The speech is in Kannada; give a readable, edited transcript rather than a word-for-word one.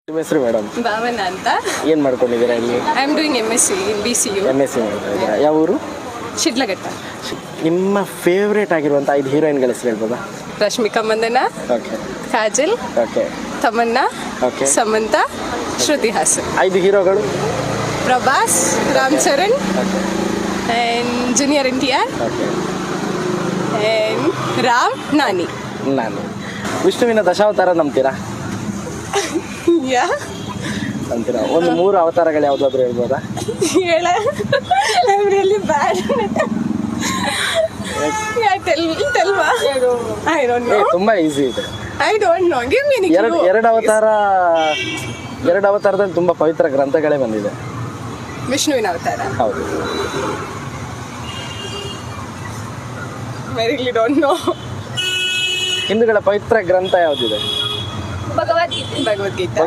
ನಿಮ್ಮ ಹೆಸರು ಮೇಡಮ್? ಭಾವನಾ ಅಂತ. ಏನು ಮಾಡ್ಕೊಂಡಿದ್ದೀರಾ ಇಲ್ಲಿ? I am doing MSc in BCU. MSc ಮಾಡ್ತಾ ಇದ್ದೀರಾ? ಯಾವ ಊರು? ಶಿಡ್ಲಘಟ್ಟ. ನಿಮ್ಮ ಫೇವ್ರೇಟ್ ಆಗಿರುವಂಥ 5 ಹೀರೋಯಿನ್ಗಳ ಹೆಸರು ಹೇಳ್ಬೋದಾ? Rashmika Mandanna, okay Kajal, okay Tamannaah, okay. Samantha, Shruti Haasan. 5 ಹೀರೋಗಳು? Prabhas, Ram Charan, okay and junior NTR, okay. and Ram Nani. ನಾನು ವಿಷ್ಣುವಿನ ದಶಾವತಾರ ನಂಬ್ತೀರಾ? ಯಾ ಅಂತೀರಾ? ಒಂದು 3 ಅವತಾರಗಳು ಯಾವುದಾದ್ರೂ ಹೇಳ್ಬೋದಾ? ಹೇಳ. I am really bad. You tell me. I don't know. ತುಂಬಾ ಈಸಿ ಇದೆ. I don't know. Give me ಎರಡು ಅವತಾರದಲ್ಲಿ ತುಂಬಾ ಪವಿತ್ರ ಗ್ರಂಥಗಳೇ ಬಂದಿದೆ. ವಿಷ್ಣುವಿನ ಅವತಾರ. ಹೌದು. I really don't know. ಹಿಂದೂಗಳ ಪವಿತ್ರ ಗ್ರಂಥ ಯಾವುದಿದೆ? ಭಗವದ್ಗೀತೆ.